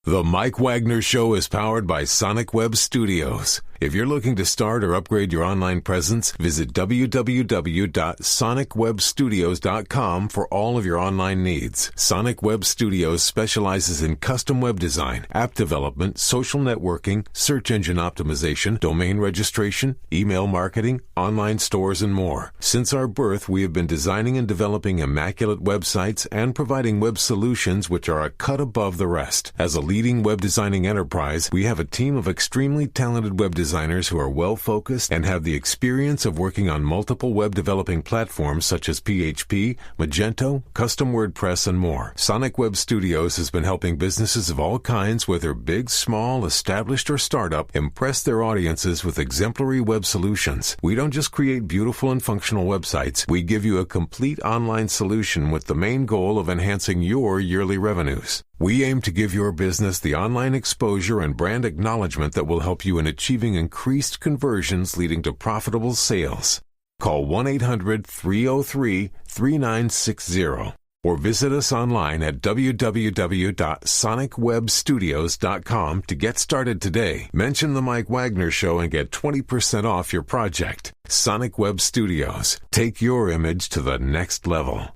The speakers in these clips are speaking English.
The Mike Wagner Show is powered by Sonic Web Studios. If you're looking to start or upgrade your online presence, visit www.sonicwebstudios.com for all of your online needs. Sonic Web Studios specializes in custom web design, app development, social networking, search engine optimization, domain registration, email marketing, online stores, and more. Since our birth, we have been designing and developing immaculate websites and providing web solutions which are a cut above the rest. As a leading web designing enterprise, we have a team of extremely talented web designers who are well-focused and have the experience of working on multiple web developing platforms such as PHP, Magento, custom WordPress, and more. Sonic Web Studios has been helping businesses of all kinds, whether big, small, established, or startup, impress their audiences with exemplary web solutions. We don't just create beautiful and functional websites. We give you a complete online solution with the main goal of enhancing your yearly revenues. We aim to give your business the online exposure and brand acknowledgement that will help you in achieving increased conversions leading to profitable sales. Call 1-800-303-3960 or visit us online at www.sonicwebstudios.com to get started today. Mention the Mike Wagner Show and get 20% off your project. Sonic Web Studios. Take your image to the next level.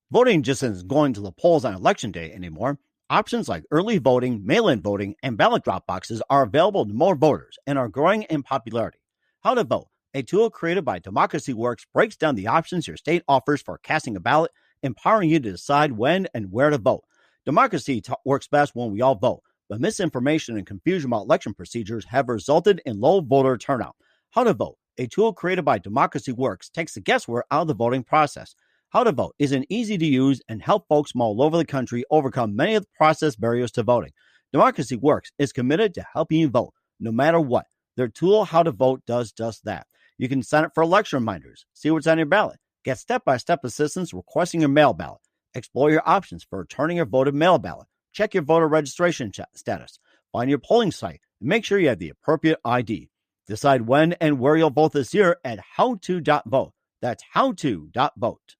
Voting just isn't going to the polls on Election Day anymore. Options like early voting, mail-in voting, and ballot drop boxes are available to more voters and are growing in popularity. How to Vote, a tool created by Democracy Works, breaks down the options your state offers for casting a ballot, empowering you to decide when and where to vote. Democracy works best when we all vote, but misinformation and confusion about election procedures have resulted in low voter turnout. How to Vote, a tool created by Democracy Works, takes the guesswork out of the voting process. How to Vote is an easy-to-use and help folks from all over the country overcome many of the process barriers to voting. Democracy Works is committed to helping you vote, no matter what. Their tool, How to Vote, does just that. You can sign up for election reminders, see what's on your ballot, get step-by-step assistance requesting your mail ballot, explore your options for returning your voted mail ballot, check your voter registration status, find your polling site, and make sure you have the appropriate ID. Decide when and where you'll vote this year at howto.vote. That's howto.vote.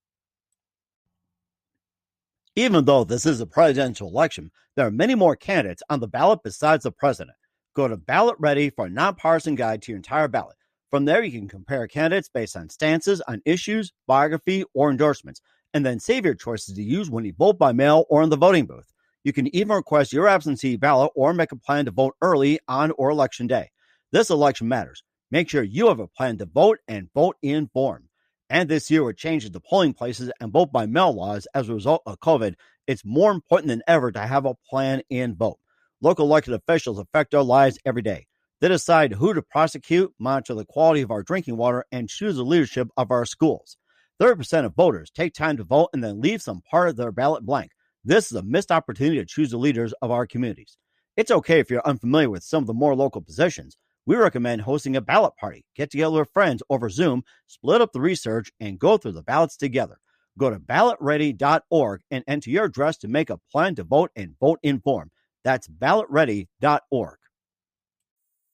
Even though this is a presidential election, there are many more candidates on the ballot besides the president. Go to Ballot Ready for a nonpartisan guide to your entire ballot. From there, you can compare candidates based on stances on issues, biography, or endorsements, and then save your choices to use when you vote by mail or in the voting booth. You can even request your absentee ballot or make a plan to vote early on or election day. This election matters. Make sure you have a plan to vote and vote informed. And this year, with changes to polling places and vote by mail laws as a result of COVID, it's more important than ever to have a plan and vote. Local elected officials affect our lives every day. They decide who to prosecute, monitor the quality of our drinking water, and choose the leadership of our schools. 30% of voters take time to vote and then leave some part of their ballot blank. This is a missed opportunity to choose the leaders of our communities. It's okay if you're unfamiliar with some of the more local positions. We recommend hosting a ballot party. Get together with friends over Zoom, split up the research, and go through the ballots together. Go to ballotready.org and enter your address to make a plan to vote and vote informed. That's ballotready.org.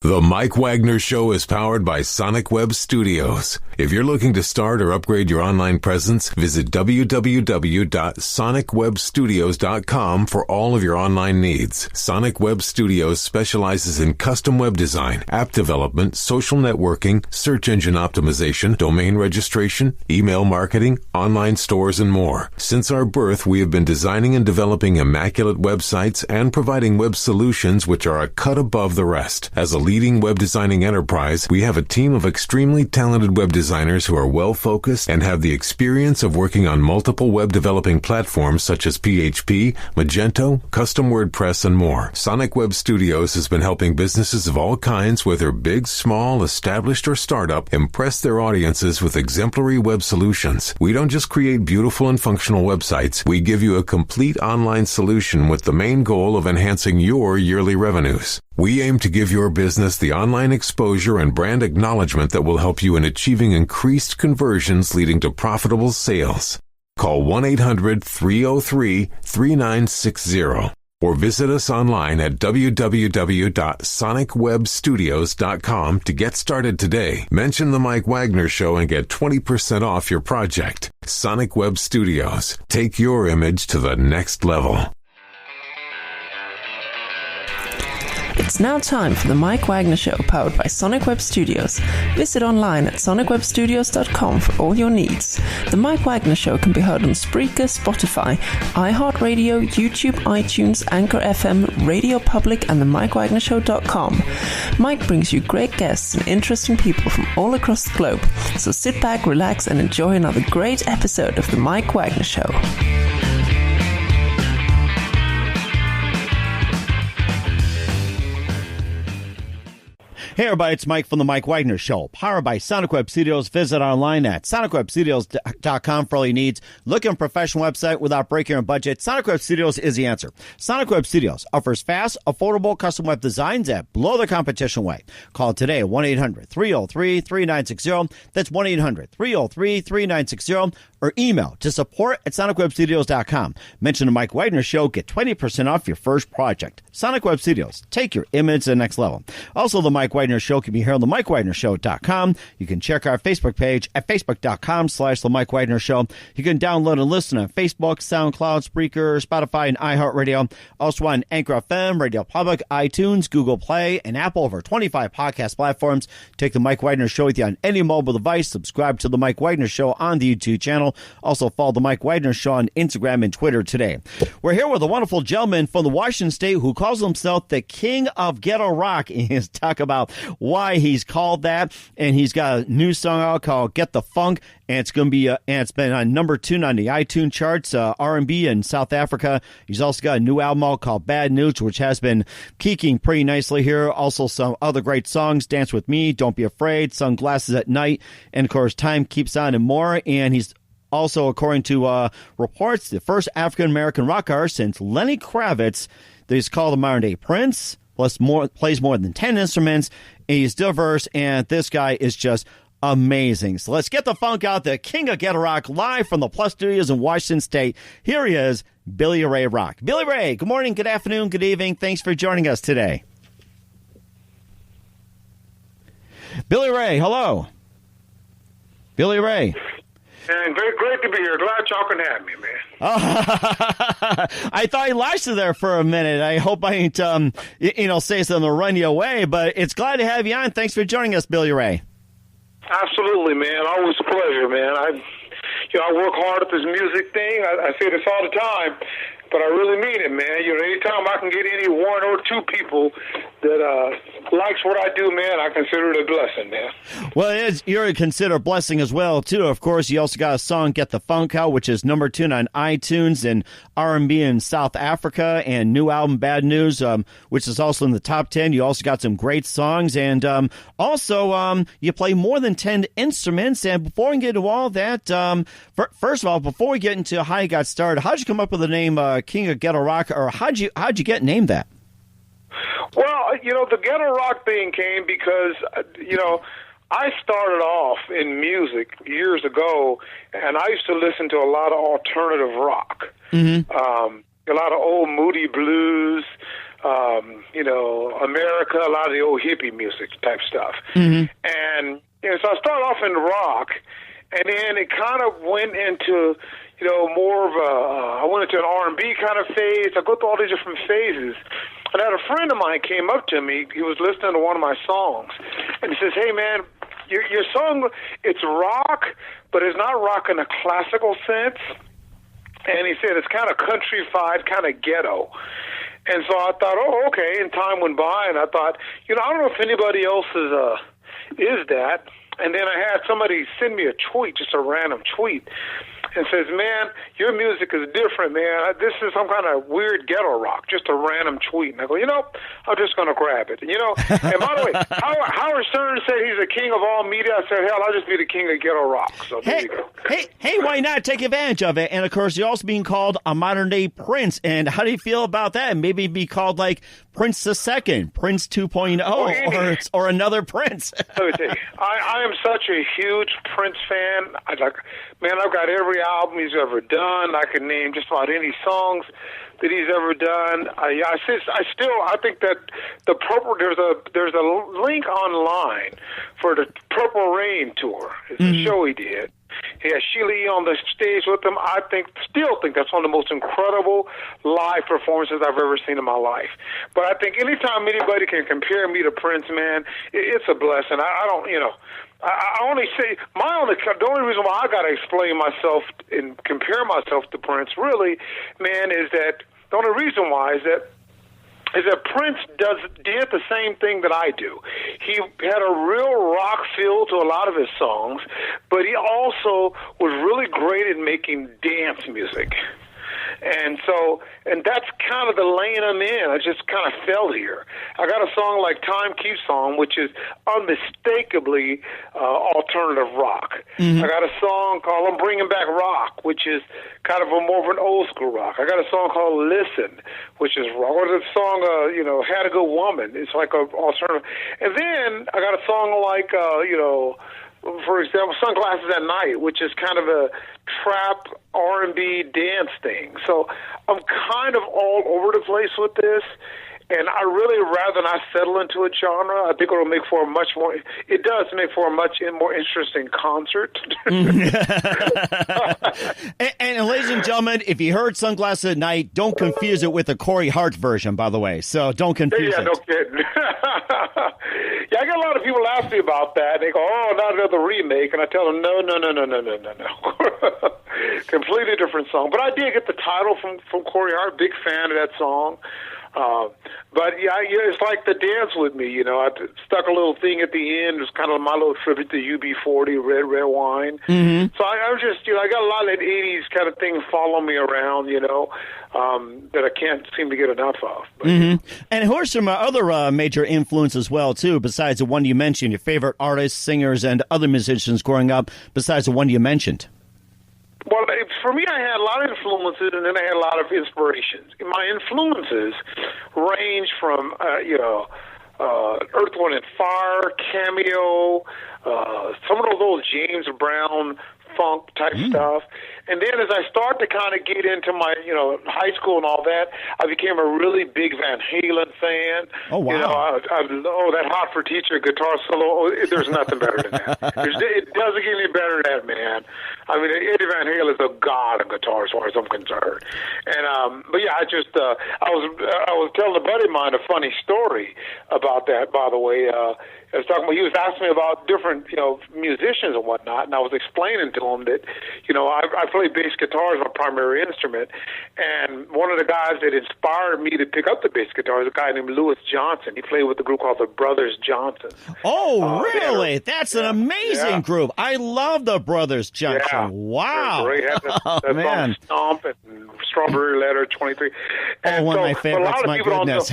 The Mike Wagner Show is powered by Sonic Web Studios. If you're looking to start or upgrade your online presence, visit www.sonicwebstudios.com for all of your online needs. Sonic Web Studios specializes in custom web design, app development, social networking, search engine optimization, domain registration, email marketing, online stores, and more. Since our birth, we have been designing and developing immaculate websites and providing web solutions which are a cut above the rest. As a leading web designing enterprise, we have a team of extremely talented web designers who are well-focused and have the experience of working on multiple web developing platforms such as PHP, Magento, custom WordPress, and more. Sonic Web Studios has been helping businesses of all kinds, whether big, small, established, or startup, impress their audiences with exemplary web solutions. We don't just create beautiful and functional websites. We give you a complete online solution with the main goal of enhancing your yearly revenues. We aim to give your business the online exposure and brand acknowledgement that will help you in achieving increased conversions leading to profitable sales. Call 1-800-303-3960 or visit us online at www.sonicwebstudios.com to get started today. Mention the Mike Wagner Show and get 20% off your project. Sonic Web Studios. Take your image to the next level. It's now time for the Mike Wagner Show, powered by Sonic Web Studios. Visit online at sonicwebstudios.com for all your needs. The Mike Wagner Show can be heard on Spreaker, Spotify, iHeartRadio, YouTube, iTunes, Anchor FM, Radio Public, and the MikeWagnerShow.com. Mike brings you great guests and interesting people from all across the globe. So sit back, relax, and enjoy another great episode of the Mike Wagner Show. Hey everybody, it's Mike from the Mike Wagner Show, powered by Sonic Web Studios. Visit online at sonicwebstudios.com for all your needs. Looking for a professional website without breaking your budget? Sonic Web Studios is the answer. Sonic Web Studios offers fast, affordable custom web designs that blow the competition away. Call today at 1-800-303-3960. That's 1-800-303-3960. Or email to support@sonicwebstudios.com. Mention the Mike Wagner Show. Get 20% off your first project. Sonic Web Studios. Take your image to the next level. Also, the Mike Wagner Show can be heard on the MikeWagnerShow.com. You can check our Facebook page at facebook.com/the Mike Wagner Show. You can download and listen on Facebook, SoundCloud, Spreaker, Spotify, and iHeartRadio. Also on Anchor FM, Radio Public, iTunes, Google Play, and Apple, over 25 podcast platforms. Take the Mike Wagner Show with you on any mobile device. Subscribe to the Mike Wagner Show on the YouTube channel. Also follow the Mike Wagner Show on Instagram and Twitter today. We're here with a wonderful gentleman from the Washington State who calls himself the King of Ghetto Rock. And he's talk about why he's called that. And he's got a new song out called Get the Funk. And it's going to be, and it's been on number 2 on the iTunes charts, R&B in South Africa. He's also got a new album out called Bad News, which has been kicking pretty nicely here. Also some other great songs, Dance With Me, Don't Be Afraid, Sunglasses at Night, and of course, Time Keeps On and more. And he's also, according to reports, the first African-American rock artist since Lenny Kravitz that is called a modern-day Prince, plays more than 10 instruments. He's diverse, and this guy is just amazing. So let's get the funk out. The King of Ghetto Rock, live from the Plus Studios in Washington State. Here he is, Billy Ray Rock. Billy Ray, good morning, good afternoon, good evening. Thanks for joining us today. Billy Ray, hello. Billy Ray. And great to be here. Glad y'all can have me, man. I thought I lost you there for a minute. I hope I ain't, say something to run you away, but it's glad to have you on. Thanks for joining us, Billy Ray. Absolutely, man. Always a pleasure, man. I work hard at this music thing. I say this all the time, but I really mean it, man. Anytime I can get any one or two people that likes what I do, man, I consider it a blessing, man. Well, you're considered a blessing as well, too. Of course, you also got a song, Get the Funk Out, which is number 2 on iTunes and R&B in South Africa, and new album, Bad News, which is also in the top 10. You also got some great songs, and also you play more than 10 instruments. And before we get into all that, first of all, before we get into how you got started, how'd you come up with the name King of Ghetto Rock, or how'd you get named that? Well, the Ghetto Rock thing came because, I started off in music years ago, and I used to listen to a lot of alternative rock, a lot of old Moody Blues, America, a lot of the old hippie music type stuff. And so I started off in rock, and then it kind of went into more of I went into an R&B kind of phase. I go through all these different phases. And I had a friend of mine came up to me. He was listening to one of my songs. And he says, hey, man, your song, it's rock, but it's not rock in a classical sense. And he said it's kind of countrified, kind of ghetto. And so I thought, oh, okay. And time went by, and I thought, I don't know if anybody else is that. And then I had somebody send me a tweet, just a random tweet, and says, man, your music is different, man. This is some kind of weird ghetto rock, just a random tweet. And I go, I'm just going to grab it. And by the way, Howard Stern said he's the king of all media. I said, hell, I'll just be the king of ghetto rock. So there you go. Hey, why not take advantage of it? And, of course, you're also being called a modern-day Prince. And how do you feel about that? Maybe be called, like, Prince II, Prince 2.0, or another Prince. Let me tell you, I am such a huge Prince fan. Man, I've got every album he's ever done. I can name just about any songs that he's ever done. I think that the Purple, there's a link online for the Purple Rain tour. It's a show he did. He has Sheila E. on the stage with him. I still think that's one of the most incredible live performances I've ever seen in my life. But I think anytime anybody can compare me to Prince, man, it's a blessing. I don't, I only say the only reason why I got to explain myself and compare myself to Prince, really, man, is that the only reason why is that Prince did the same thing that I do. He had a real rock feel to a lot of his songs, but he also was really great at making dance music. And that's kind of the lane I'm in. I just kind of fell here. I got a song like Time Keeps On, which is unmistakably alternative rock. I got a song called I'm Bringing Back Rock, which is kind of more of an old school rock. I got a song called Listen, which is rock. Or the song, Had a Good Woman. It's like an alternative. And then I got a song like, for example, Sunglasses at Night, which is kind of a trap R&B dance thing. So I'm kind of all over the place with this, and I really rather not settle into a genre. I think it'll make for a much more. It does make for a much more interesting concert. and ladies and gentlemen, if you heard Sunglasses at Night, don't confuse it with the Corey Hart version, by the way. So don't confuse it. No kidding. Yeah, I get a lot of people ask me about that. They go, "Oh, not another remake," and I tell them, "No. Completely different song." But I did get the title from Corey Hart. Big fan of that song. But yeah, it's like the Dance With Me. I stuck a little thing at the end. It was kind of my little tribute to UB40, Red Wine. So I'm just, I got a lot of that 80s kind of thing following me around, that I can't seem to get enough of. But, And who are some other major influences as well, too, besides the one you mentioned, your favorite artists, singers, and other musicians growing up, besides the one you mentioned? Well, for me, I had a lot of influences, and then I had a lot of inspirations. My influences range from, Earth, Wind and Fire, Cameo, some of those James Brown funk type stuff. And then as I start to kind of get into my, high school and all that, I became a really big Van Halen fan. Oh, wow. That Hot for Teacher guitar solo, there's nothing better than that. It doesn't get any better than that, man. I mean, Eddie Van Halen is a god of guitar as far as I'm concerned. And, but yeah, I was telling a buddy of mine a funny story about that, by the way. He was asking me about different, musicians and whatnot, and I was explaining to him that, I play bass guitar as my primary instrument, and one of the guys that inspired me to pick up the bass guitar is a guy named Louis Johnson. He played with a group called the Brothers Johnson. Oh, really? That's an amazing group. I love the Brothers Johnson. Yeah. Wow. That man. Song Stomp and Strawberry Letter 23. And one of my favorites. My goodness.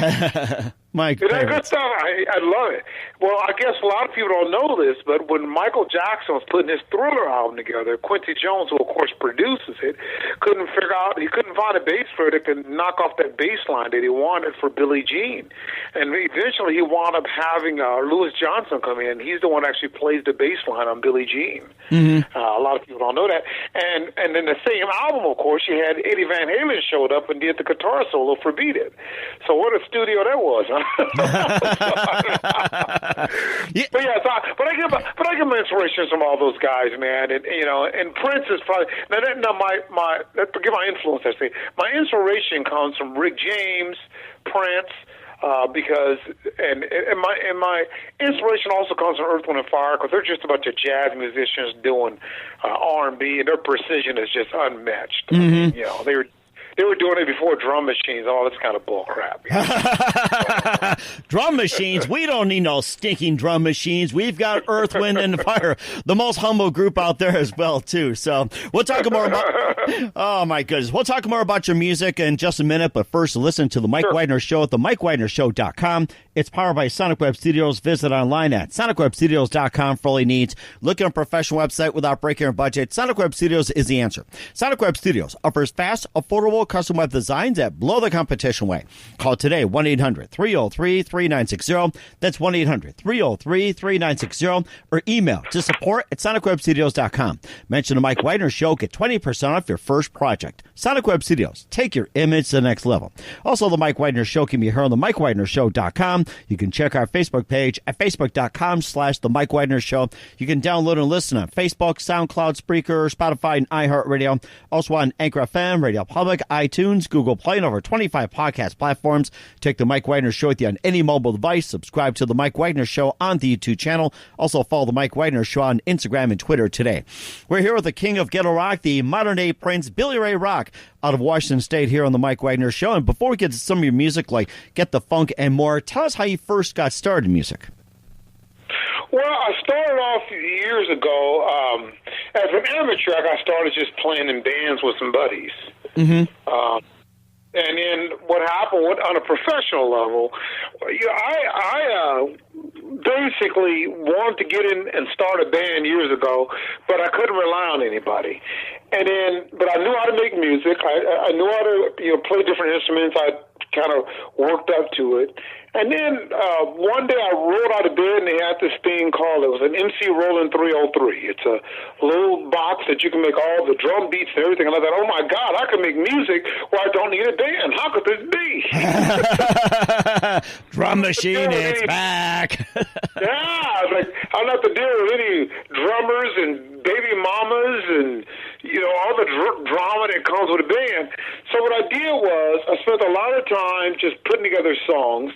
My goodness. Is that good stuff? I love it. Well, I guess a lot of people don't know this, but when Michael Jackson was putting his Thriller album together, Quincy Jones, who of course produces it, couldn't find a bass player that could knock off that bass line that he wanted for Billie Jean. And eventually he wound up having Louis Johnson come in. He's the one that actually plays the bass line on Billie Jean. A lot of people don't know that. And in the same album, of course, you had Eddie Van Halen showed up and did the guitar solo for Beat It. So what a studio that was, huh? But I get my inspiration from all those guys, man, and Prince is probably forget my influence. I say my inspiration comes from Rick James, Prince, because my inspiration also comes from Earth, Wind and Fire, because they're just a bunch of jazz musicians doing R&B, and their precision is just unmatched. I mean, they were doing it before drum machines. All this kind of bull crap. Drum machines? We don't need no stinking drum machines. We've got Earth, Wind, and Fire, the most humble group out there as well, too. So we'll talk more about... Oh, my goodness. We'll talk more about your music in just a minute, but first, listen to The Mike Wagner Show at themikewagnershow.com. It's powered by Sonic Web Studios. Visit online at sonicwebstudios.com for all your needs. Looking at a professional website without breaking your budget? Sonic Web Studios is the answer. Sonic Web Studios offers fast, affordable custom web designs that blow the competition away. Call today, 1-800-303-3960. That's 1-800-303-3960. Or email to support@sonicwebstudios.com. Mention the Mike Wagner Show. Get 20% off your first project. Sonic Web Studios. Take your image to the next level. Also, the Mike Wagner Show can be heard on the MikeWagnerShow.com. You can check our Facebook page at Facebook.com/The Mike Wagner Show. You can download and listen on Facebook, SoundCloud, Spreaker, Spotify, and iHeartRadio. Also on Anchor FM, Radio Public, iTunes, Google Play, and over 25 podcast platforms. Take the Mike Wagner Show with you on any mobile device. Subscribe to the Mike Wagner Show on the YouTube channel. Also follow the Mike Wagner Show on Instagram and Twitter today. We're here with the king of ghetto rock, the modern-day Prince, Billy Ray Rock, out of Washington State here on the Mike Wagner Show. And before we get to some of your music, like Get the Funk and more, tell us how you first got started in music. Well, I started off years ago as an amateur. I got started just playing in bands with some buddies. And then what happened on a professional level, I basically wanted to get in and start a band years ago, but I couldn't rely on anybody. But I knew how to make music. I knew how to play different instruments. I kind of worked up to it. And then one day I rolled out of bed and they had this thing called, it was an MC Roland 303. It's a little box that you can make all the drum beats and everything. And I thought, oh my God, I can make music where I don't need a band. How could this be? Drum machine, it's back. Yeah, it's like I don't have to deal with any drummers and baby mamas and all the drama that comes with a band. So what I did was I spent a lot of time just putting together songs.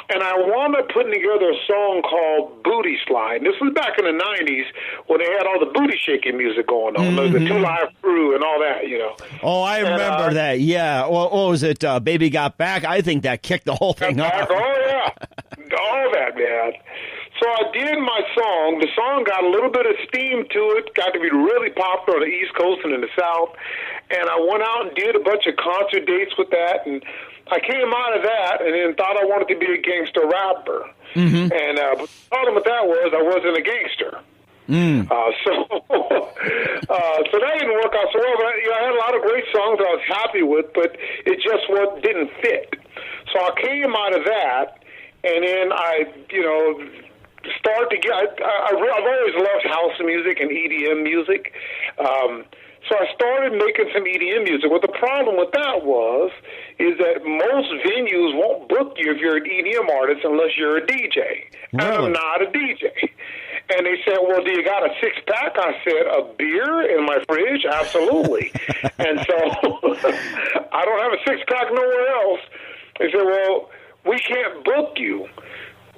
And I wound up putting together a song called Booty Slide. And this was back in the 90s when they had all the booty shaking music going on. The 2 Live Crew and all that, Oh, I remember that. Yeah. What was it? Baby Got Back? I think that kicked the whole thing off. Oh, yeah. All that, man. So I did my song. The song got a little bit of steam to it, got to be really popular on the East Coast and in the South. And I went out and did a bunch of concert dates with that. And I came out of that and then thought I wanted to be a gangster rapper. And the problem with that was I wasn't a gangster. So that didn't work out so well. But I had a lot of great songs I was happy with, but it just didn't fit. So I came out of that, and then I, started to get. I've always loved house music and EDM music. So I started making some EDM music. What the problem with that is that most venues won't book you if you're an EDM artist unless you're a DJ. Really? And I'm not a DJ. And they said, well, do you got a 6-pack? I said, a beer in my fridge? Absolutely. And so I don't have a 6-pack nowhere else. They said, well, we can't book you.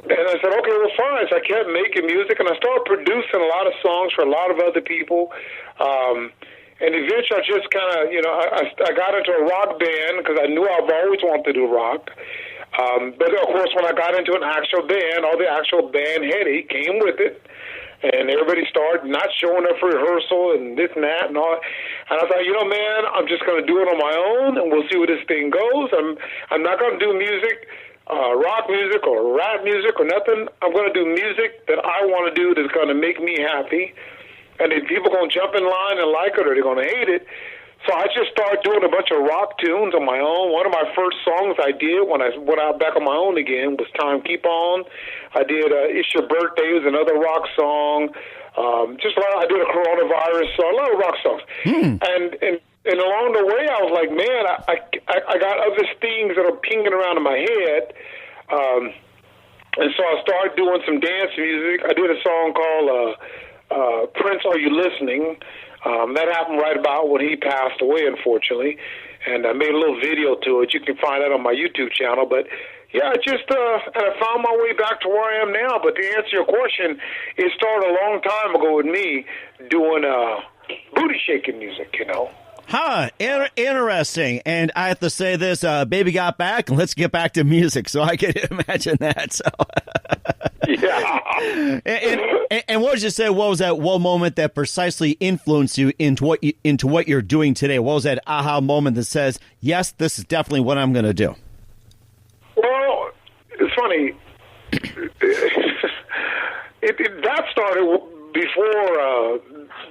And I said, okay, well, fine. So I kept making music, and I started producing a lot of songs for a lot of other people. And eventually I just kind of, I got into a rock band because I knew I've always wanted to do rock. But, of course, when I got into an actual band, all the actual band headache came with it. And everybody started not showing up for rehearsal and this and that and all. And I thought, man, I'm just going to do it on my own, and we'll see where this thing goes. I'm not going to do music, rock music or rap music or nothing. I'm going to do music that I want to do that's going to make me happy. And if people going to jump in line and like it or they're going to hate it. So I just started doing a bunch of rock tunes on my own. One of my first songs I did when I went out back on my own again was Time Keep On. I did It's Your Birthday was another rock song. I did a coronavirus song, a lot of rock songs. And along the way I was like, man, I got other things that are pinging around in my head. And so I started doing some dance music. I did a song called Prince, Are You Listening? That happened right about when he passed away, unfortunately, and I made a little video to it. You can find that on my YouTube channel. But yeah, I found my way back to where I am now. But to answer your question, it started a long time ago with me doing booty shaking music, Interesting. And I have to say this, Baby Got Back, and let's get back to music, so I can imagine that. So. Yeah. And what did you say? What was that one moment that precisely influenced you into what you're doing today? What was that aha moment that says, yes, this is definitely what I'm going to do? Well, it's funny. That started before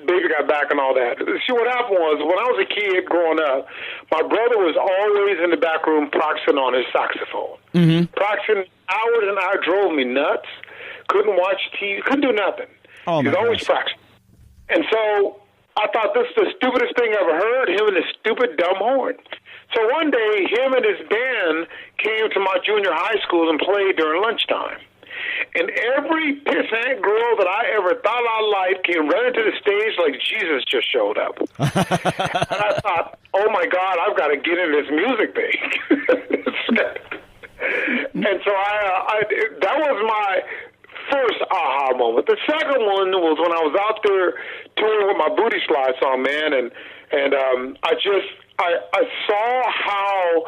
Baby got back and all that. See, what happened was, when I was a kid growing up, my brother was always in the back room practicing on his saxophone. Practicing hours and hours, drove me nuts. Couldn't watch TV, couldn't do nothing. Oh, he was always practicing. And so I thought, this is the stupidest thing I ever heard, him and his stupid dumb horn. So one day, him and his band came to my junior high school and played during lunchtime. And every pissant girl that I ever thought I liked came running to the stage like Jesus just showed up. And I thought, oh my God, I've got to get into this music thing. And so that was my first aha moment. The second one was when I was out there touring with my Booty Slide song, man, and I saw how,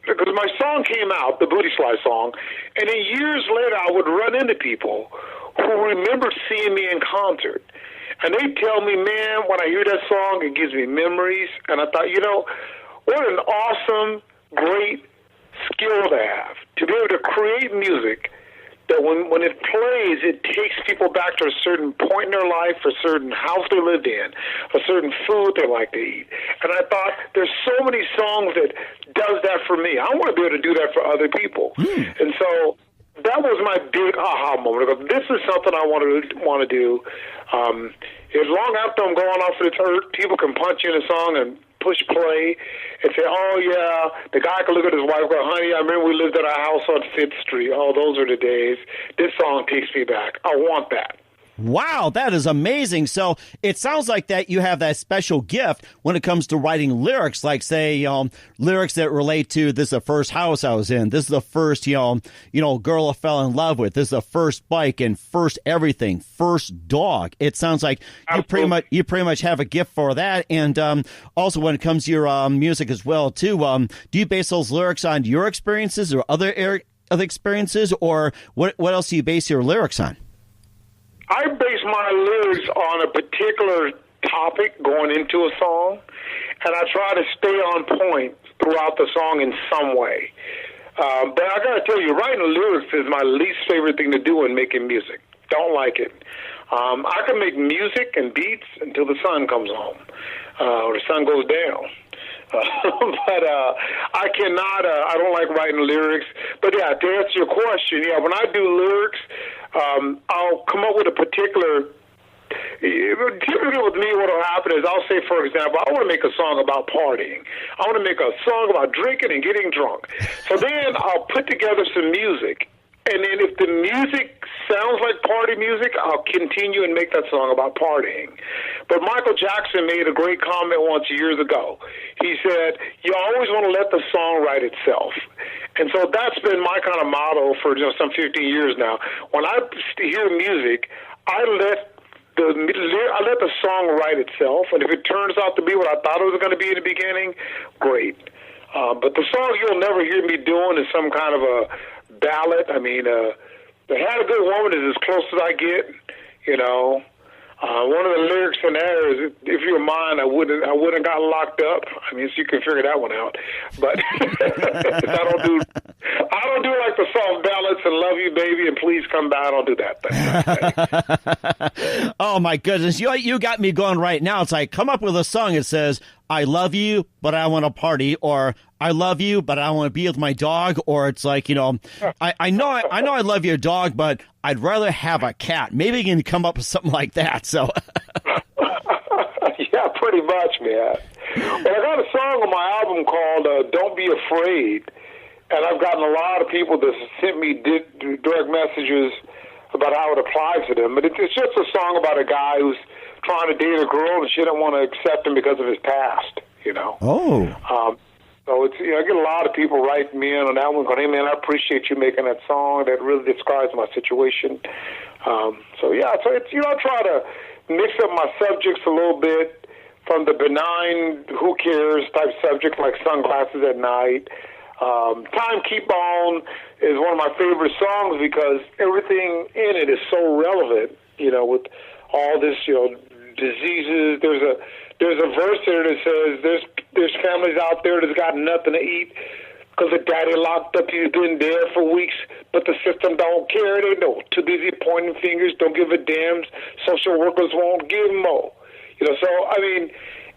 because my song came out, the Booty Slide song, and then years later I would run into people who remembered seeing me in concert. And they tell me, man, when I hear that song, it gives me memories. And I thought, what an awesome, great skill to have, to be able to create music that when it plays, it takes people back to a certain point in their life, a certain house they lived in, a certain food they like to eat. And I thought, there's so many songs that does that for me. I want to be able to do that for other people. And so that was my big aha moment. Because this is something I want to do. As long after I'm going off of the earth, people can punch in a song and push play and say, oh, yeah, the guy can look at his wife and go, honey, I remember we lived at our house on 5th Street. Oh, those are the days. This song takes me back. I want that. Wow, that is amazing. So it sounds like that you have that special gift when it comes to writing lyrics, like, say, lyrics that relate to, this is the first house I was in. This is the first, girl I fell in love with. This is the first bike and first everything, first dog. It sounds like you pretty much have a gift for that. And also when it comes to your music as well, too, do you base those lyrics on your experiences or other experiences, or what else do you base your lyrics on? I base my lyrics on a particular topic going into a song, and I try to stay on point throughout the song in some way. But I got to tell you, writing lyrics is my least favorite thing to do in making music. Don't like it. I can make music and beats until the sun comes home, or the sun goes down. But I cannot, I don't like writing lyrics. But yeah, to answer your question, when I do lyrics, I'll come up with a particular, typically with me what will happen is I'll say, for example, I want to make a song about partying. I want to make a song about drinking and getting drunk. So then I'll put together some music. And then if the music sounds like party music, I'll continue and make that song about partying. But Michael Jackson made a great comment once years ago. He said, you always want to let the song write itself. And so that's been my kind of motto for some 15 years now. When I hear music, I let the song write itself. And if it turns out to be what I thought it was going to be in the beginning, great. But the song you'll never hear me doing is some kind of a ballad. I mean, "The Had a Good Woman" is as close as I get. One of the lyrics in there is, "If you were mine, I wouldn't have got locked up." I mean, so you can figure that one out. But I don't do like the soft ballads and "Love You, Baby" and "Please Come Back." I don't do that. Oh my goodness, you got me going right now. It's like, come up with a song that says, "I love you, but I want to party," or "I love you, but I want to be with my dog," or it's like, I know I love your dog, but I'd rather have a cat. Maybe you can come up with something like that. So, yeah, pretty much, man. Well, I got a song on my album called "Don't Be Afraid," and I've gotten a lot of people that sent me direct messages about how it applies to them. But it's just a song about a guy who's trying to date a girl and she didn't want to accept him because of his past. Oh. So it's I get a lot of people writing me in on that one, going, "Hey man, I appreciate you making that song. That really describes my situation." So it's I try to mix up my subjects a little bit from the benign, who cares type subject like "Sunglasses at Night." "Time Keep On" is one of my favorite songs because everything in it is so relevant. With all this, diseases. There's a verse there that says there's families out there that's got nothing to eat, because the daddy locked up, he's been there for weeks, but the system don't care. They know. Too busy pointing fingers, don't give a damn. Social workers won't give more. So I mean,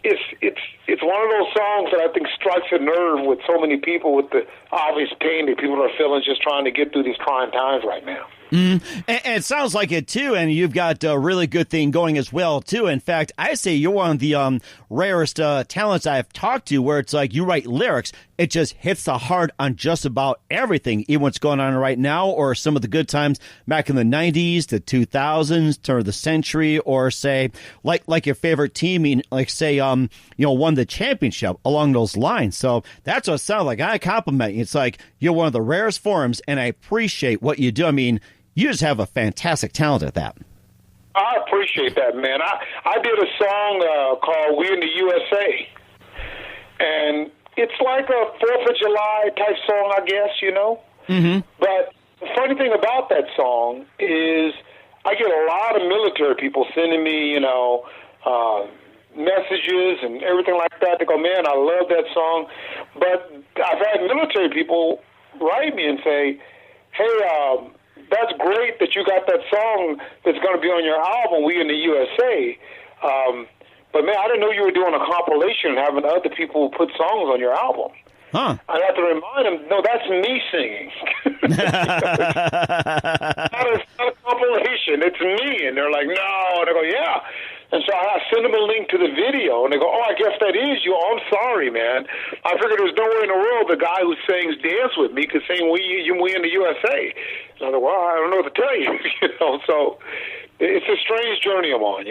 it's one of those songs that I think strikes a nerve with so many people, with the obvious pain that people are feeling just trying to get through these trying times right now. And it sounds like it, too, and you've got a really good thing going as well, too. In fact, I say you're one of the rarest talents I've talked to where it's like you write lyrics. It just hits the heart on just about everything, even what's going on right now or some of the good times back in the 90s, the 2000s, turn of the century, or say, like your favorite team, like say, won the championship along those lines. So that's what it sounds like. I compliment you. It's like you're one of the rarest forms, and I appreciate what you do. I mean, you just have a fantastic talent at that. I appreciate that, man. I did a song called We in the USA, and it's like a 4th of July type song, I guess, Mm-hmm. But the funny thing about that song is I get a lot of military people sending me, messages and everything like that. They go, man, I love that song. But I've had military people write me and say, hey, that's great that you got that song that's going to be on your album, We in the USA. But, man, I didn't know you were doing a compilation and having other people put songs on your album. Huh. I have to remind them, no, that's me singing. It's not a compilation. It's me. And they're like, no. And I go, yeah. And so I send them a link to the video, and they go, oh, I guess that is you. Oh, I'm sorry, man. I figured there's nowhere in the world the guy who sings Dance With Me could sing We in the USA. And I thought, well, I don't know what to tell you. So it's a strange journey I'm on,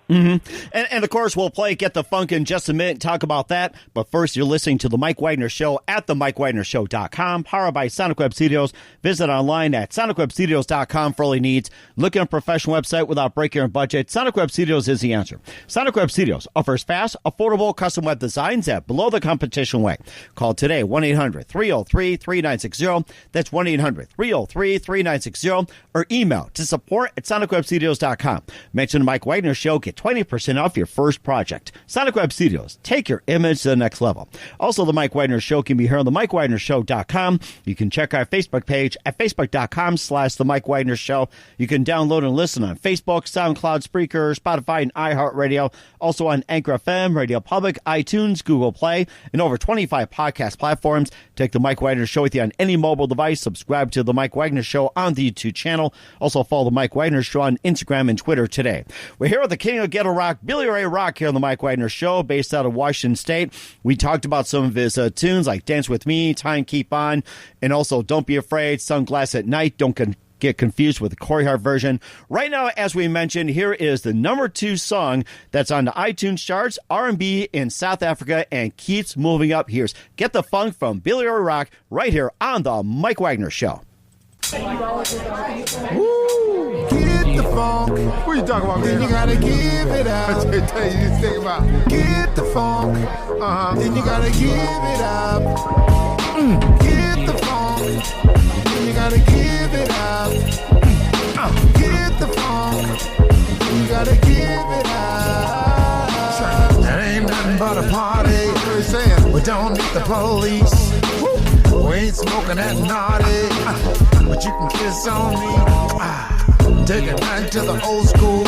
Mm-hmm. And of course, we'll play Get the Funk in just a minute and talk about that. But first, you're listening to The Mike Wagner Show at themikewagnershow.com, powered by Sonic Web Studios. Visit online at sonicwebstudios.com for all your needs. Looking at a professional website without breaking your budget? Sonic Web Studios is the answer. Sonic Web Studios offers fast, affordable, custom web designs at below the competition way. Call today, 1-800-303-3960. That's 1-800-303-3960. Or email to support at sonicwebstudios.com. Mention the Mike Wagner Show. Get 20% off your first project. Sonic Web Studios. Take your image to the next level. Also, the Mike Wagner Show can be heard on the MikeWagnerShow.com. You can check our Facebook page at Facebook.com/The Mike Wagner Show. You can download and listen on Facebook, SoundCloud, Spreaker, Spotify, and iHeartRadio. Also on Anchor FM, Radio Public, iTunes, Google Play, and over 25 podcast platforms. Take the Mike Wagner Show with you on any mobile device. Subscribe to the Mike Wagner Show on the YouTube channel. Also follow the Mike Wagner Show on Instagram and Twitter today. We're here with the king of ghetto rock, Billy Ray Rock, here on the Mike Wagner Show, based out of Washington State. We talked about some of his tunes like Dance With Me, Time Keep On, and also Don't Be Afraid, Sunglass at Night. Don't get confused with the Corey Hart version. Right now, as we mentioned, here is the number 2 song that's on the iTunes charts, R&B in South Africa, and keeps moving up. Here's Get the Funk from Billy Ray Rock right here on the Mike Wagner Show. Woo! Get the funk. What are you talking about, man? Then you gotta give it up. I tell you this thing about get the funk. Then you gotta give it up. Get the funk. Then you gotta give it up. Get the funk. Then you gotta give it up. That ain't nothing but a party. what they're saying. We don't need the police. We ain't smoking that naughty, but you can kiss on me. Take it back to the old school,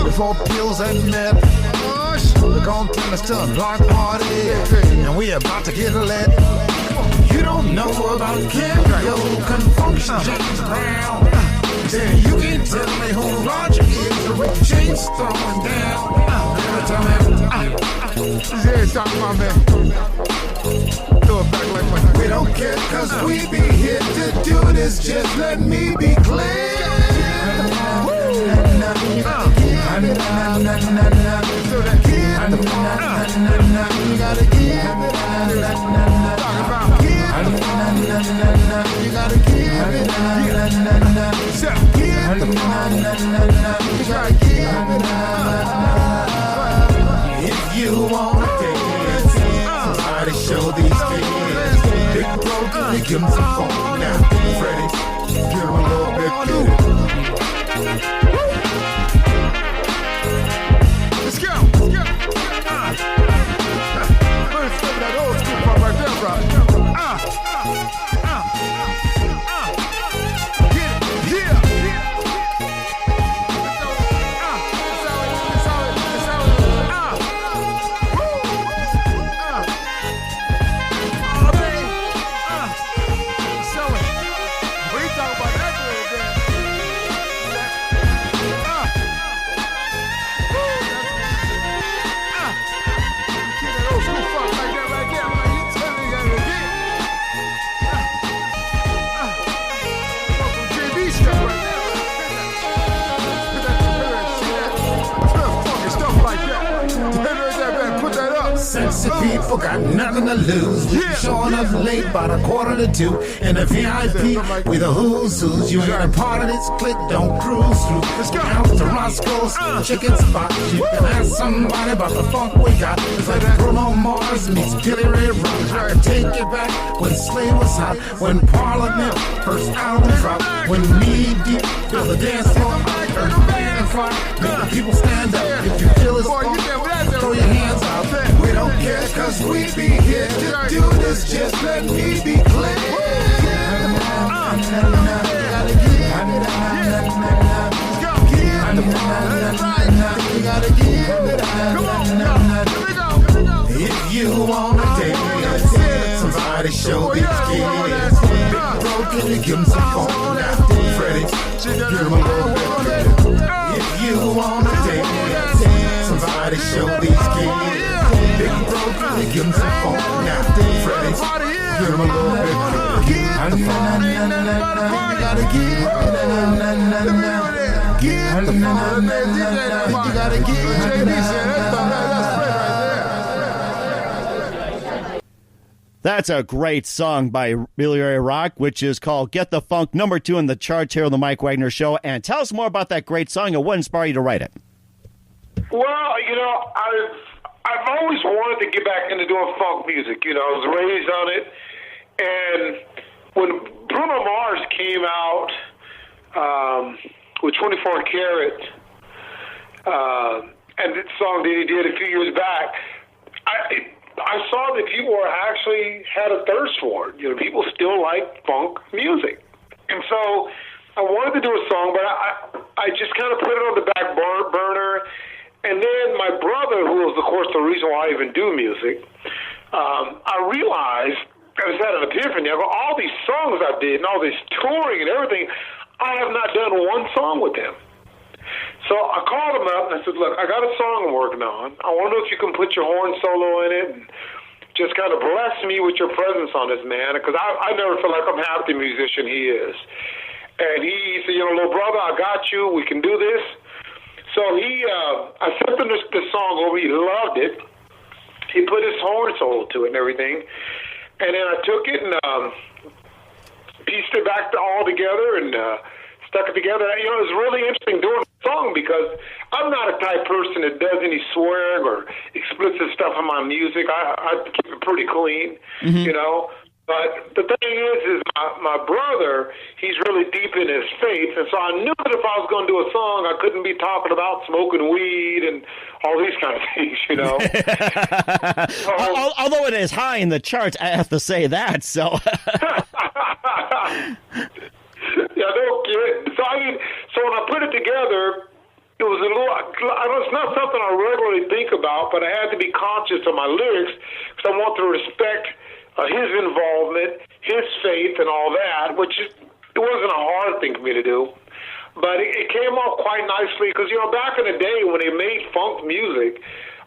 before pills and meth. We're gonna turn this to a block party, and we about to get lit. You don't know about Ghetto, Confunction, James Brown. Then you can tell me who Roger is, the Rick James throwing down. Every time He's talking about, man. Throw it back like my. we don't care, cause we be here to do this. Just let me be clear. You gotta give it up. You gotta give it If you want to dance, somebody show these kids. Big bro, can you give them some funk now? Freddie, give them a little bit good. Let's go. Let's go. That old school part right there, bro. Classy people got nothing to lose. We showing up late about 1:45. And the VIP, we the who's who's. You ain't a part of this clique, don't cruise through. Let's go out to Roscoe's chicken spot. You can ask somebody about the funk we got. It's like Bruno Mars meets Billy Ray Rock. I can take it back when Slade was hot. When Parliament first album dropped. When Knee Deep built the dance floor. Earth, Wind, and Fire. Make the people stand up. If you feel it's fun, throw your hands out. We don't care cause we be here to do this. Just let me be clear. If you wanna dance, somebody show these kids. Broken, give them some phone now. Freddie, give them a little bit. If you wanna dance, somebody show these kids. Big broken, give them some phone now. Freddie, give them a little bit. You gotta give. You gotta give. That's a great song by Billy Ray Rock, which is called Get the Funk, #2 in the charts here on the Mike Wagner Show. And tell us more about that great song and what inspired you to write it. Well, I've always wanted to get back into doing funk music. I was raised on it. And when Bruno Mars came out with 24 Karat, and the song that he did a few years back, I saw that people actually had a thirst for it. People still like funk music. And so I wanted to do a song, but I just kind of put it on the back burner. And then my brother, who was, of course, the reason why I even do music, I realized, I just had an epiphany. I go, all these songs I did and all this touring and everything, I have not done one song with him. So I called him up and I said, look, I got a song I'm working on. I wonder if you can put your horn solo in it and just kind of bless me with your presence on this, man, because I never feel like I'm half the musician he is. And he said, little brother, I got you. We can do this. So I sent him the song over. He loved it. He put his horn solo to it and everything. And then I took it and pieced it back all together and stuck it together. It was really interesting doing the song because I'm not a type person that does any swearing or explicit stuff in my music. I keep it pretty clean, But the thing is my brother, he's really deep in his faith, and so I knew that if I was going to do a song, I couldn't be talking about smoking weed and all these kind of things, Although it is high in the charts, I have to say that, so... Yeah, no kidding. So when I put it together, it was it's not something I regularly think about, but I had to be conscious of my lyrics because I want to respect his involvement, his faith, and all that, which it wasn't a hard thing for me to do. But it came off quite nicely because, back in the day when they made funk music,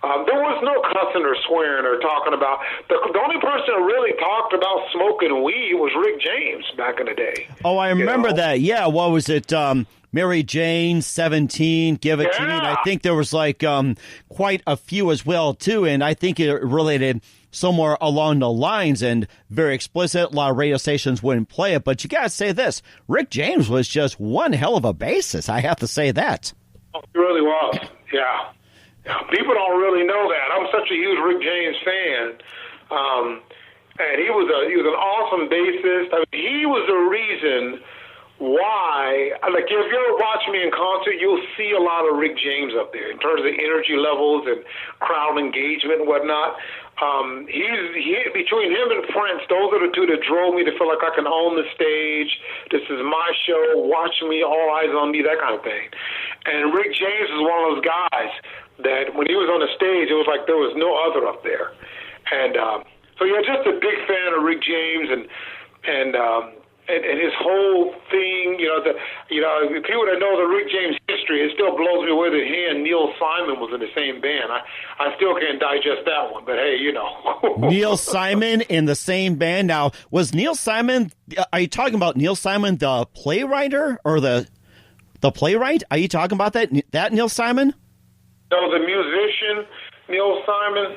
there was no cussing or swearing or talking about. The only person that really talked about smoking weed was Rick James back in the day. Oh, I remember that. Yeah, what was it? Mary Jane, 17, Give It to Me. And I think there was quite a few as well, too. And I think it related somewhere along the lines and very explicit. A lot of radio stations wouldn't play it. But you got to say this. Rick James was just one hell of a bassist. I have to say that. Oh, he really was. Yeah. People don't really know that. I'm such a huge Rick James fan. And he was an awesome bassist. I mean, he was the reason why, if you ever watch me in concert, you'll see a lot of Rick James up there in terms of energy levels and crowd engagement and whatnot. Between him and Prince, those are the two that drove me to feel like I can own the stage. This is my show. Watch me, all eyes on me, that kind of thing. And Rick James is one of those guys that when he was on the stage, it was like there was no other up there. And so, just a big fan of Rick James and his whole thing. People that know the Rick James history, it still blows me away that he and Neil Simon was in the same band. I still can't digest that one, but hey, Neil Simon in the same band. Now, was Neil Simon? Are you talking about Neil Simon, the playwright, or the playwright? Are you talking about that Neil Simon? No, the musician, Neil Simon.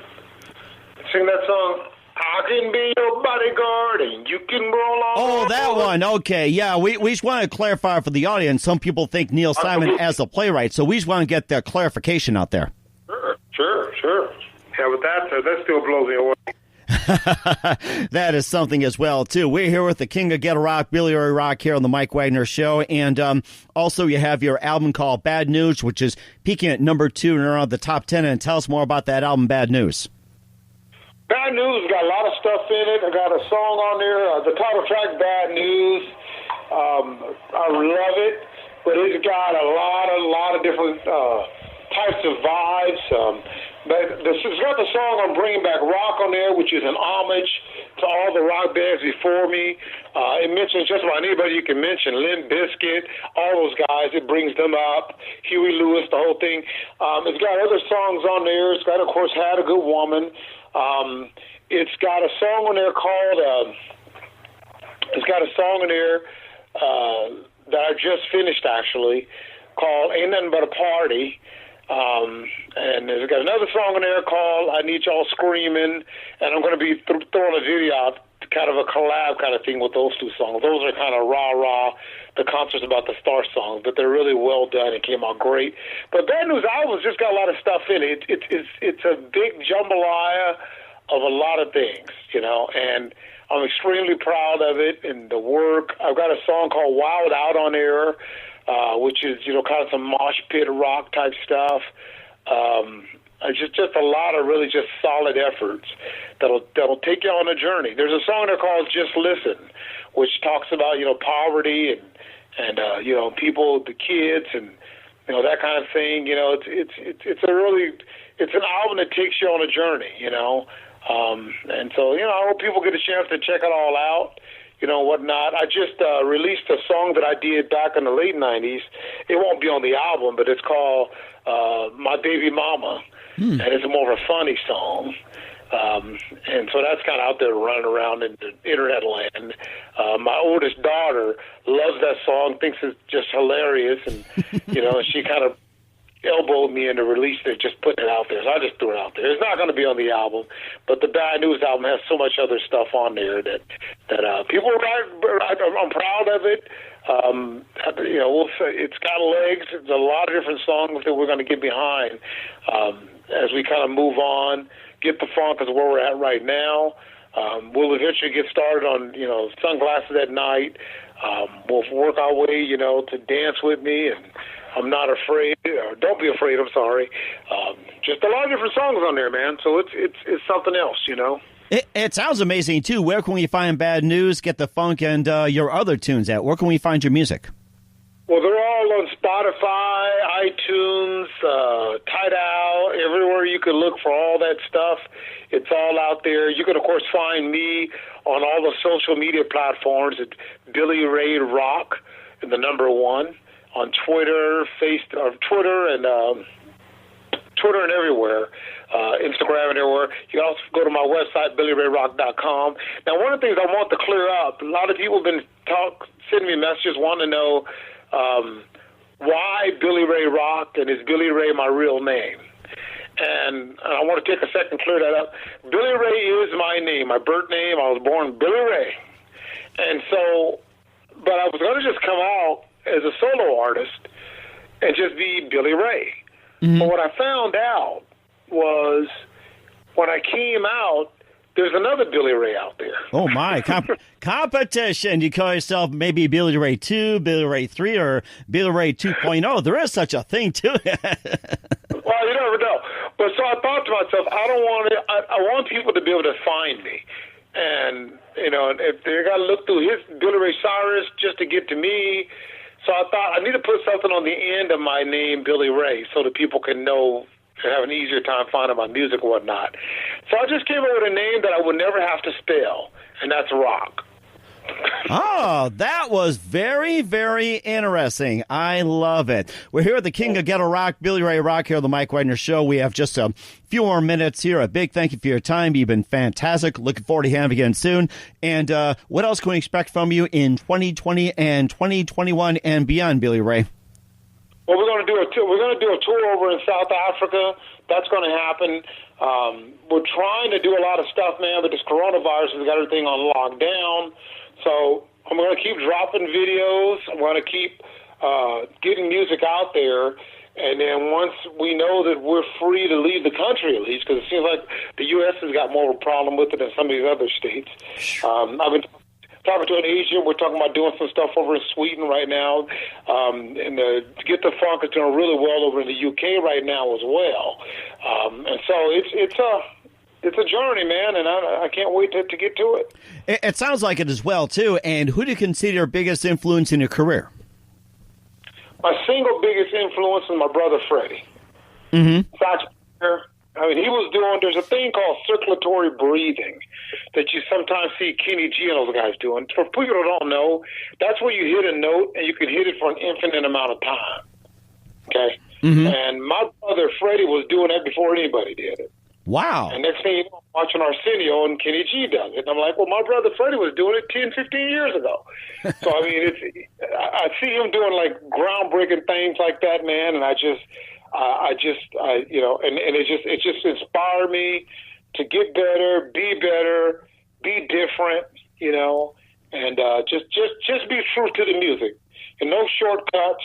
Sing that song. I can be your bodyguard and you can roll on. Oh, that one. Okay. Yeah, we just want to clarify for the audience. Some people think Neil Simon as a playwright, so we just want to get the clarification out there. Sure. Yeah, but that still blows me away. That is something as well, too. We're here with the King of Ghetto Rock, Billy Ray Rock, here on the Mike Wagner Show. And also you have your album called Bad News, which is peaking at number 2 and around the top 10. And tell us more about that album, Bad News. Bad News got a lot of stuff in it. I got a song on there, the title track, Bad News. I love it, but it's got a lot of different types of vibes. But it's got the song I'm Bringing Back Rock on there, which is an homage to all the rock bands before me. It mentions just about anybody you can mention, Limp Bizkit, all those guys. It brings them up, Huey Lewis, the whole thing. It's got other songs on there. It's got, of course, Had a Good Woman. It's got a song on there called, that I just finished, actually, called Ain't Nothing But a Party. And there's got another song in there called I Need Y'all Screaming, and I'm going to be throwing a video out, kind of a collab kind of thing with those two songs. Those are kind of rah-rah, the concerts about the Star songs, but they're really well done. It came out great. But Bad News album's just got a lot of stuff in it. It's a big jambalaya of a lot of things, and I'm extremely proud of it and the work. I've got a song called Wild Out on there, which is, kind of some mosh pit rock type stuff. Just a lot of really just solid efforts that'll take you on a journey. There's a song there called Just Listen, which talks about, poverty and people, the kids, and, that kind of thing. It's an album that takes you on a journey, and so, I hope people get a chance to check it all out. Whatnot. I just released a song that I did back in the late 90s. It won't be on the album, but it's called My Baby Mama, and it's more of a funny song. And so that's kind of out there running around in the internet land. My oldest daughter loves that song, thinks it's just hilarious, and, she kind of elbowed me into release it, just putting it out there. So I just threw it out there. It's not going to be on the album, but the Bad News album has so much other stuff on there that people are I'm proud of it. We'll say it's got legs. There's a lot of different songs that we're going to get behind as we kind of move on. Get the Funk is where we're at right now. We'll eventually get started on, Sunglasses at Night. We'll work our way, to Dance With Me and I'm Not Afraid, or Don't Be Afraid, I'm sorry. Just a lot of different songs on there, man. So it's something else, It sounds amazing, too. Where can we find Bad News, Get the Funk, and your other tunes at? Where can we find your music? Well, they're all on Spotify, iTunes, Tidal, everywhere you can look for all that stuff. It's all out there. You can, of course, find me on all the social media platforms at Billy Ray Rock, and the number 1. On Twitter, Twitter and everywhere, Instagram and everywhere. You can also go to my website, BillyRayRock.com. Now, one of the things I want to clear up, a lot of people have been sending me messages wanting to know why Billy Ray Rock, and is Billy Ray my real name? And I want to take a second to clear that up. Billy Ray is my name, my birth name. I was born Billy Ray. And so, but I was going to just come out as a solo artist and just be Billy Ray. Mm-hmm. But what I found out was when I came out, there's another Billy Ray out there. Oh, my. Competition. You call yourself maybe Billy Ray 2, Billy Ray 3, or Billy Ray 2.0. There is such a thing, too. Well, you never know. But so I thought to myself, I want people to be able to find me. And, if they got to look through his Billy Ray Cyrus just to get to me. So I thought I need to put something on the end of my name, Billy Ray, so that people can know and have an easier time finding my music and whatnot. So I just came up with a name that I would never have to spell, and that's Rock. Oh, that was very, very interesting. I love it. We're here at the King of Ghetto Rock, Billy Ray Rock, here on the Mike Wagner Show. We have just a few more minutes here. A big thank you for your time. You've been fantastic. Looking forward to having you again soon. And what else can we expect from you in 2020 and 2021 and beyond, Billy Ray? Well, we're going to do a tour over in South Africa. That's going to happen. We're trying to do a lot of stuff, man, but this coronavirus has got everything on lockdown. So I'm going to keep dropping videos. I'm going to keep getting music out there. And then once we know that we're free to leave the country, at least, because it seems like the U.S. has got more of a problem with it than some of these other states. I've been talking to an agent. We're talking about doing some stuff over in Sweden right now. And to Get the Funk is doing really well over in the UK right now as well. And so it's a journey, man, and I can't wait to get to it. It sounds like it as well, too. And who do you consider your biggest influence in your career? My single biggest influence is my brother Freddie. Mm-hmm. He was doing, there's a thing called circulatory breathing that you sometimes see Kenny G and those guys doing. For people who don't know, that's where you hit a note and you can hit it for an infinite amount of time. Okay? Mm-hmm. And my brother Freddie was doing that before anybody did it. Wow. And next thing you know, I'm watching Arsenio and Kenny G does it. And I'm like, well, my brother Freddie was doing it 10, 15 years ago. So, I mean, I see him doing, like, groundbreaking things like that, man, and it just inspired me to get better, be different, you know, and just be true to the music. And no shortcuts.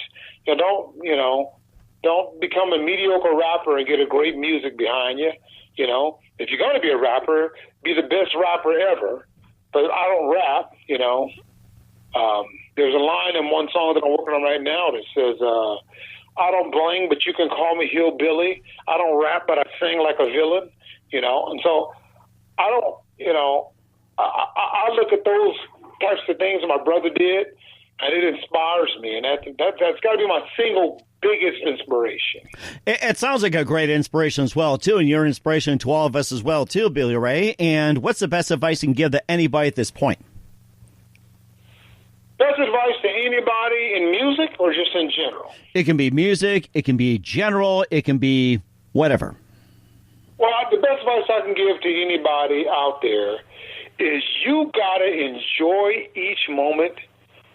Don't become a mediocre rapper and get a great music behind you. You know, if you're going to be a rapper, be the best rapper ever. But I don't rap, you know. There's a line in one song that I'm working on right now that says, I don't bling, but you can call me hillbilly. I don't rap, but I sing like a villain, you know. And so I don't, you know, I look at those types of things that my brother did, and it inspires me. And that's got to be my single biggest inspiration. It sounds like a great inspiration as well, too, and you're an inspiration to all of us as well, too, Billy Ray. And what's the best advice you can give to anybody at this point? Best advice to anybody in music or just in general? It can be music, it can be general, it can be whatever. Well, the best advice I can give to anybody out there is you got to enjoy each moment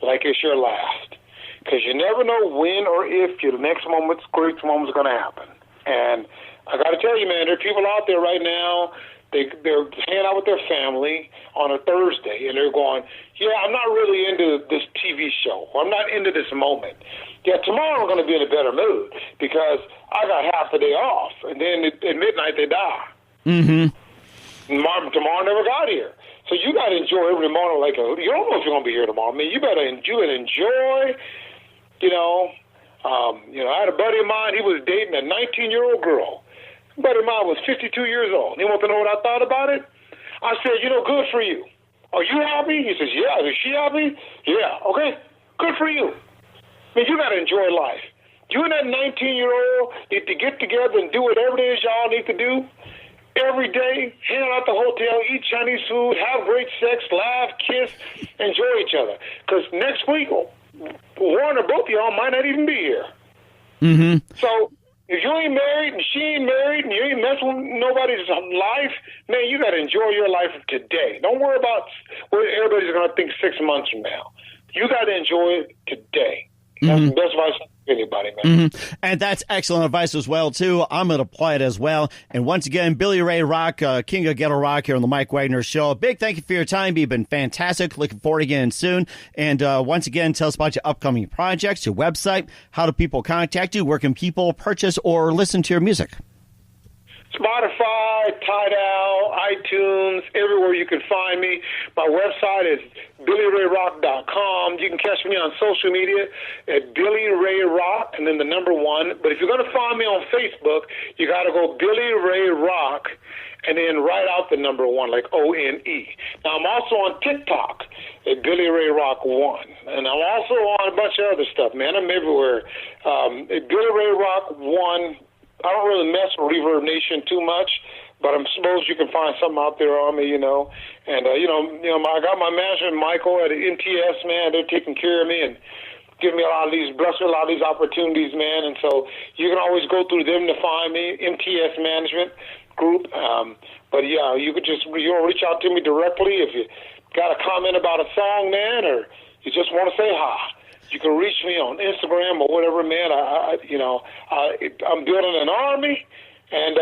like it's your last. Because you never know when or if your next moment's great moment is going to happen. And I got to tell you, man, there are people out there right now, they're hanging out with their family on a Thursday, and they're going, yeah, I'm not really into this TV show. Or I'm not into this moment. Yeah, tomorrow I'm going to be in a better mood because I got half the day off. And then at midnight they die. Mm-hmm. Tomorrow never got here. So you got to enjoy every moment like you don't know if you're going to be here tomorrow. I mean, you better enjoy. I had a buddy of mine, he was dating a 19-year-old girl. A buddy of mine was 52 years old. He wanted to know what I thought about it. I said, good for you. Are you happy? He says, yeah. Is she happy? Yeah. Okay, good for you. I mean, you got to enjoy life. You and that 19-year-old need to get together and do whatever it is y'all need to do every day, hang out at the hotel, eat Chinese food, have great sex, laugh, kiss, enjoy each other. Because next week, one or both of y'all might not even be here. Mm-hmm. So if you ain't married and she ain't married and you ain't messing with nobody's life, man, you got to enjoy your life today. Don't worry about what everybody's going to think 6 months from now. You got to enjoy it today. That's the best advice I can give anybody, man. Mm-hmm. And that's excellent advice as well, too. I'm going to apply it as well. And once again, Billy Ray Rock, King of Ghetto Rock here on the Mike Wagner Show. A big thank you for your time. You've been fantastic. Looking forward to again soon. And once again, tell us about your upcoming projects, your website. How do people contact you? Where can people purchase or listen to your music? Spotify, Tidal, iTunes, everywhere you can find me. My website is BillyRayRock.com. You can catch me on social media at Billy Ray Rock and then the number 1. But if you're going to find me on Facebook, you got to go Billy Ray Rock and then write out the number 1, like O-N-E. Now, I'm also on TikTok at Billy Ray Rock 1. And I'm also on a bunch of other stuff, man. I'm everywhere. At Billy Ray Rock 1. I don't really mess with Reverb Nation too much, but I suppose you can find something out there on me, And I got my manager, Michael, at NTS, man. They're taking care of me and giving me a lot of these opportunities, man. And so you can always go through them to find me, MTS Management Group. But yeah, you could reach out to me directly if you got a comment about a song, man, or you just want to say hi. You can reach me on Instagram or whatever, man. I'm building an army, and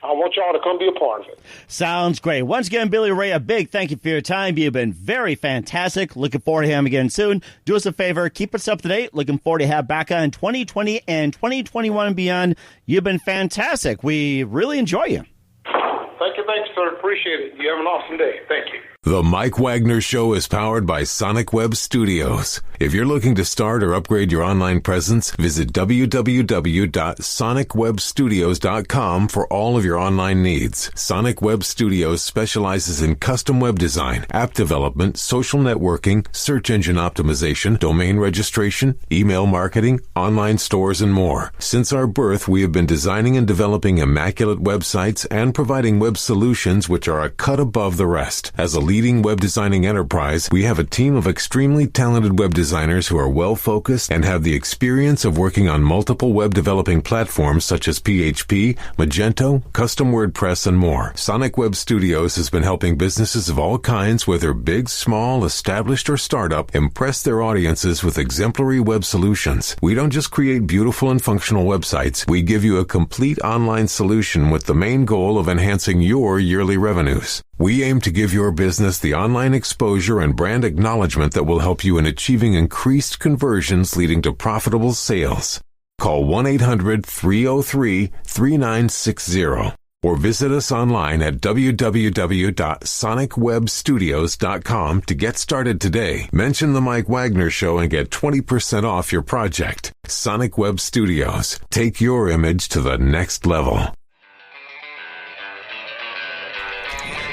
I want y'all to come be a part of it. Sounds great. Once again, Billy Ray, a big thank you for your time. You've been very fantastic. Looking forward to him again soon. Do us a favor. Keep us up to date. Looking forward to have back on 2020 and 2021 and beyond. You've been fantastic. We really enjoy you. Thank you, sir. Appreciate it. You have an awesome day. Thank you. The Mike Wagner Show is powered by Sonic Web Studios. If you're looking to start or upgrade your online presence, visit www.sonicwebstudios.com for all of your online needs. Sonic Web Studios specializes in custom web design, app development, social networking, search engine optimization, domain registration, email marketing, online stores, and more. Since our birth, we have been designing and developing immaculate websites and providing web solutions which are a cut above the rest. As a leading web designing enterprise, we have a team of extremely talented web designers who are well-focused and have the experience of working on multiple web developing platforms such as PHP, Magento, custom WordPress, and more. Sonic Web Studios has been helping businesses of all kinds, whether big, small, established, or startup, impress their audiences with exemplary web solutions. We don't just create beautiful and functional websites. We give you a complete online solution with the main goal of enhancing your yearly revenues. We aim to give your business the online exposure and brand acknowledgement that will help you in achieving increased conversions leading to profitable sales. Call 1-800-303-3960 or visit us online at www.sonicwebstudios.com to get started today. Mention the Mike Wagner Show and get 20% off your project. Sonic Web Studios. Take your image to the next level.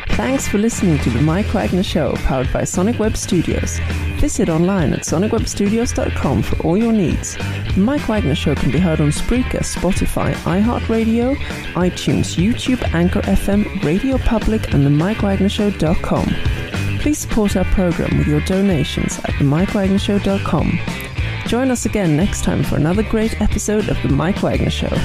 Thanks for listening to the Mike Wagner Show, powered by Sonic Web Studios. Visit online at sonicwebstudios.com for all your needs. The Mike Wagner Show can be heard on Spreaker, Spotify, iHeartRadio, iTunes, YouTube, Anchor FM, Radio Public, and themikewagnershow.com. Please support our program with your donations at themikewagnershow.com. Join us again next time for another great episode of The Mike Wagner Show.